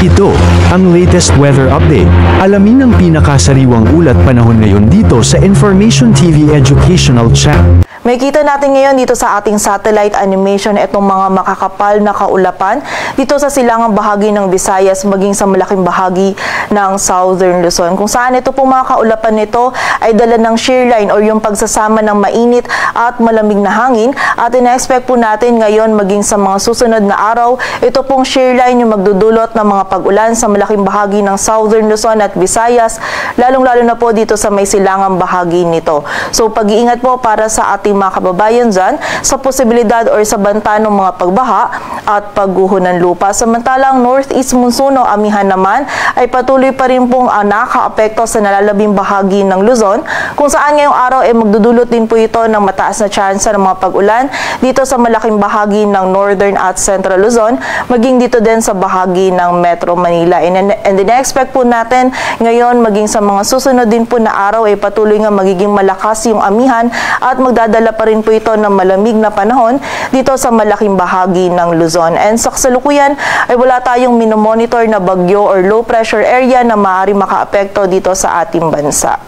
Ito ang latest weather update. Alamin ang pinakasariwang ulat panahon ngayon dito sa Information TV Educational Channel. May kita natin ngayon dito sa ating satellite animation itong mga makakapal na kaulapan dito sa silangang bahagi ng Visayas maging sa malaking bahagi ng Southern Luzon. Kung saan ito pong mga kaulapan nito ay dala ng shear line o yung pagsasama ng mainit at malamig na hangin at ina-expect po natin ngayon maging sa mga susunod na araw ito pong shear line yung magdudulot ng mga pag-ulan sa malaking bahagi ng Southern Luzon at Visayas lalong-lalo na po dito sa may silangang bahagi nito. So pag-iingat po para sa ating mga kababayan dyan sa posibilidad o sa banta ng mga pagbaha at pagguho ng lupa. Samantalang northeast monsoon o amihan naman ay patuloy pa rin pong nakaapekto sa nalalabing bahagi ng Luzon kung saan ngayong araw ay magdudulot din po ito ng mataas na tsansa ng mga pag-ulan dito sa malaking bahagi ng Northern at Central Luzon maging dito din sa bahagi ng Metro Manila. And in-expect po natin ngayon maging sa mga susunod din po na araw ay patuloy nga magiging malakas yung amihan at magdadala pa rin po ito ng malamig na panahon dito sa malaking bahagi ng Luzon. And sa kasalukuyan ay wala tayong minomonitor na bagyo or low pressure area na maaari makaapekto dito sa ating bansa.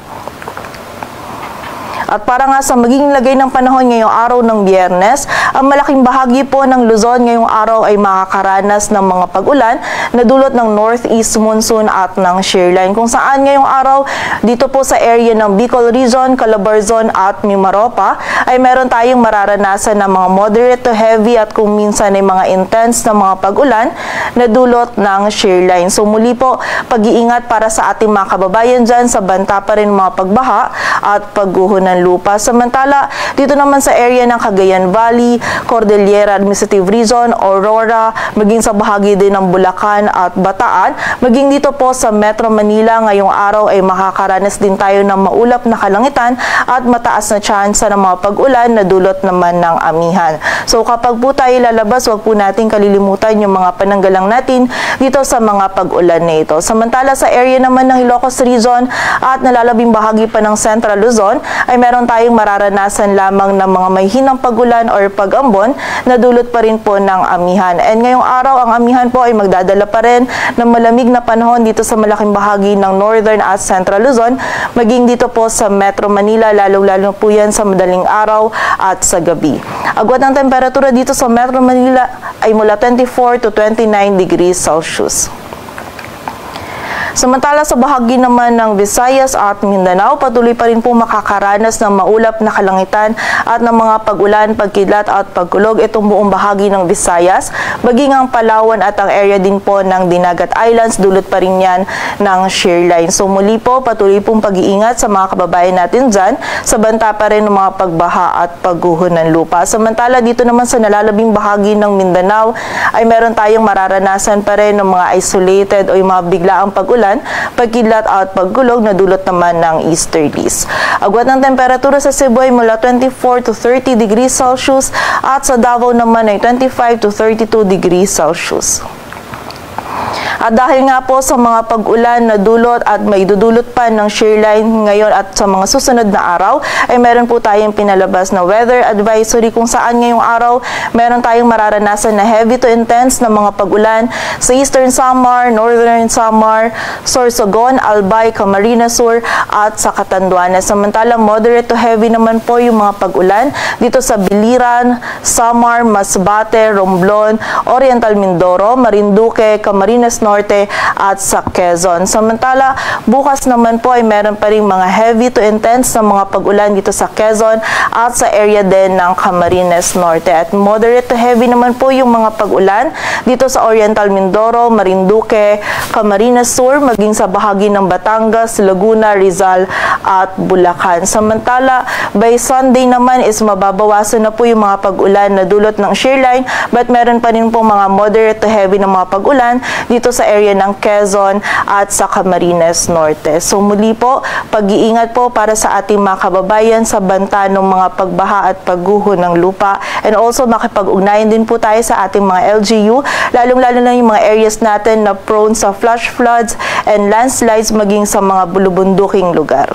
At para nga sa magiging lagay ng panahon ngayong araw ng Biyernes, ang malaking bahagi po ng Luzon ngayong araw ay makakaranas ng mga pag-ulan na dulot ng northeast monsoon at ng shear line. Kung saan ngayong araw dito po sa area ng Bicol Region, Calabarzon at Mimaropa ay meron tayong mararanasan ng mga moderate to heavy at kung minsan ay mga intense na mga pag-ulan na dulot ng shear line. So muli po, pag-iingat para sa ating mga kababayan dyan sa banta pa rin mga pagbaha at pagguho ng lupa. Samantala, dito naman sa area ng Cagayan Valley, Cordillera Administrative Region, Aurora, maging sa bahagi din ng Bulacan at Bataan, maging dito po sa Metro Manila ngayong araw ay makakaranas din tayo ng maulap na kalangitan at mataas na tsansa ng mga pag-ulan na dulot naman ng amihan. So kapag po tayo lalabas, wag po natin kalilimutan yung mga pananggalang natin dito sa mga pag-ulan na ito. Samantala sa area naman ng Ilocos Region at nalalabing bahagi pa ng Central Luzon ay meron tayong mararanasan lamang ng mga may hinang pag-ulan or pag-ambon na dulot pa rin po ng amihan. And ngayong araw, ang amihan po ay magdadala pa rin ng malamig na panahon dito sa malaking bahagi ng Northern at Central Luzon, maging dito po sa Metro Manila, lalo-lalo po yan sa madaling araw at sa gabi. Agwat ng temperatura dito sa Metro Manila ay mula 24 to 29 degrees Celsius. Samantala sa bahagi naman ng Visayas at Mindanao, patuloy pa rin po makakaranas ng maulap na kalangitan at ng mga pag-ulan, pagkidlat at pagkulog itong buong bahagi ng Visayas, maging ang Palawan at ang area din po ng Dinagat Islands, dulot pa rin yan ng shear line. So muli po, patuloy pong pag-iingat sa mga kababayan natin dyan sa banta pa rin ng mga pagbaha at pagguho ng lupa. Samantala dito naman sa nalalabing bahagi ng Mindanao ay meron tayong mararanasan pa rin ng mga isolated o yung mga biglaang pag-ulan, pagkidlat at pagkulog na dulot naman ng easterlies. Agwat ng temperatura sa Cebu ay mula 24 to 30 degrees Celsius at sa Davao naman ay 25 to 32 degrees Celsius. At dahil nga po sa mga pag-ulan na dulot at may dudulot pa ng shear line ngayon at sa mga susunod na araw, ay meron po tayong pinalabas na weather advisory kung saan ngayong araw meron tayong mararanasan na heavy to intense na mga pag-ulan sa Eastern Samar, Northern Samar, Sorsogon, Albay, Camarines Sur at sa Catanduanes. Samantalang moderate to heavy naman po yung mga pag-ulan dito sa Biliran, Samar, Masbate, Romblon, Oriental Mindoro, Marinduque, Camarines Norte at sa Quezon. Samantala, bukas naman po ay meron pa rin mga heavy to intense na mga pag-ulan dito sa Quezon at sa area din ng Camarines Norte. At moderate to heavy naman po yung mga pag-ulan dito sa Oriental Mindoro, Marinduque, Camarines Sur, maging sa bahagi ng Batangas, Laguna, Rizal at Bulacan. Samantala, by Sunday naman is mababawasan na po yung mga pag-ulan na dulot ng shear line, but meron pa rin po mga moderate to heavy na mga pag-ulan dito sa area ng Quezon at sa Camarines Norte. So muli po, pag-iingat po para sa ating mga kababayan sa banta ng mga pagbaha at pagguho ng lupa, and also makipag-ugnayan din po tayo sa ating mga LGU, lalong-lalo na yung mga areas natin na prone sa flash floods and landslides maging sa mga bulubunduking lugar.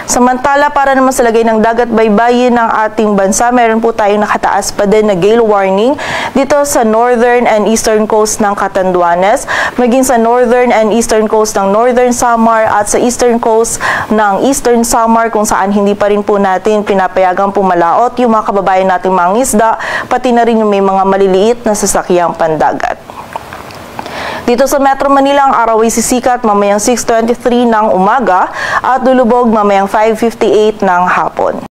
Samantala, para naman sa lagay ng dagat baybayin ng ating bansa, meron po tayong nakataas pa din na gale warning dito sa northern and eastern coast ng Catanduanes, maging sa northern and eastern coast ng Northern Samar at sa eastern coast ng Eastern Samar, kung saan hindi pa rin po natin pinapayagang pumalaot yung mga kababayan nating mga isda, pati na rin yung may mga maliliit na sasakyang pandagat. Dito sa Metro Manila, ang araw ay sisikat mamayang 6:23 ng umaga at lulubog mamayang 5:58 ng hapon.